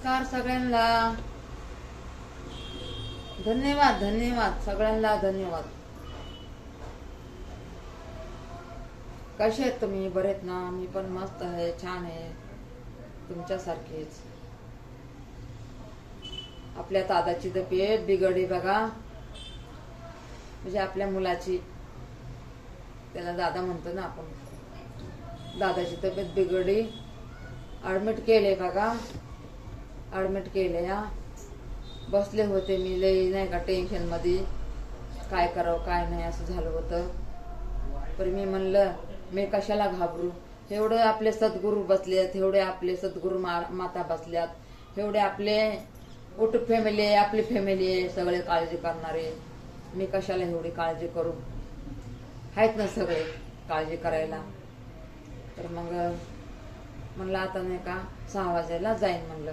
नमस्कार सगळ्यांना. धन्यवाद धन्यवाद सगळ्यांना धन्यवाद. कसे आहेत तुम्ही? बरेत ना? मी पण मस्त आहे, छान आहे, तुमच्यासारखीच. आपल्या दादाची तब्येत बिघडली बघा, म्हणजे आपल्या मुलाची, त्याला दादा म्हणतो ना आपण. दादाची तब्येत बिघडली, ॲडमिट केले बघा, ॲडमिट केले. या बसले होते मी, लई नाही का टेन्शन मध्ये, काय करावं काय नाही असं झालं होतं. पण मी म्हणलं मी कशाला घाबरू, एवढे आपले सद्गुरू बसलेत, एवढे आपले सद्गुरू माता बसल्यात, एवढे आपले उठ फॅमिली, आपली फॅमिली आहे, सगळे काळजी करणारे. मी कशाला एवढी काळजी करू, आहेत ना सगळे काळजी करायला. तर मग म्हणलं आता नाही का 6 वाजायला जाईन म्हणलं.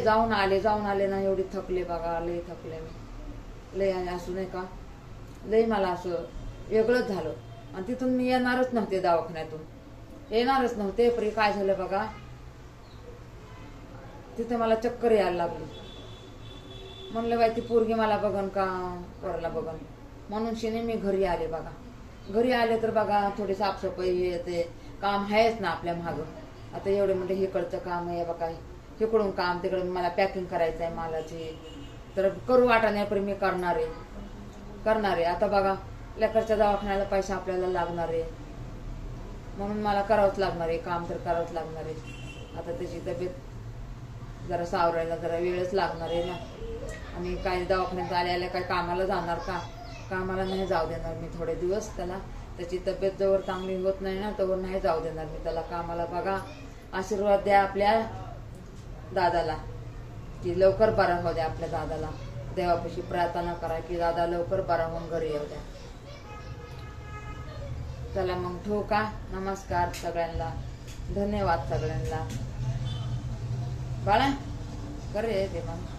जाऊन आले ना, एवढी थकले बघा, लई थकले मी, लई असं नाही का, लई मला असं वेगळंच झालं. आणि तिथून मी येणारच नव्हते, दवाखान्यातून येणारच नव्हते. पण काय झालं बघा, तिथे मला चक्कर यायला लागली. म्हणलं बाई ती पोरगी मला बघन का पोराला बघन, म्हणून शिने मी घरी आले बघा. घरी आले तर बघा थोडी साफसफाई येते, काम आहेच ना आपल्या मागं. आता एवढे म्हणजे इकडचं काम आहे बघा, इकडून काम, तिकडे मला पॅकिंग करायचं आहे मालाची, तर करू वाटण्यापर्यंत मी करणार आहे. आता बघा लेकरच्या दवाखान्याला पैसा आपल्याला लागणार आहे, म्हणून मला करावंच लागणार आहे, काम तर करावंच लागणार आहे. आता त्याची तब्येत जरा सावरायला जरा वेळच लागणार आहे ना. आणि काही दवाखान्यात आल्या काय कामाला जाणार का? कामाला नाही जाऊ देणार मी थोडे दिवस त्याला. त्याची तब्येत जवळ चांगली होत नाही ना, तोवर नाही जाऊ देणार मी त्याला कामाला. बघा आशीर्वाद द्या आपल्या दादाला, की लवकर बरा होऊ द्या आपल्या दादाला. देवापाशी प्रार्थना करा की दादा लवकर बरा होऊन घरी येऊ द्या. चला मग ठेवू का? नमस्कार सगळ्यांना, धन्यवाद सगळ्यांना. बाळा करे ते मग.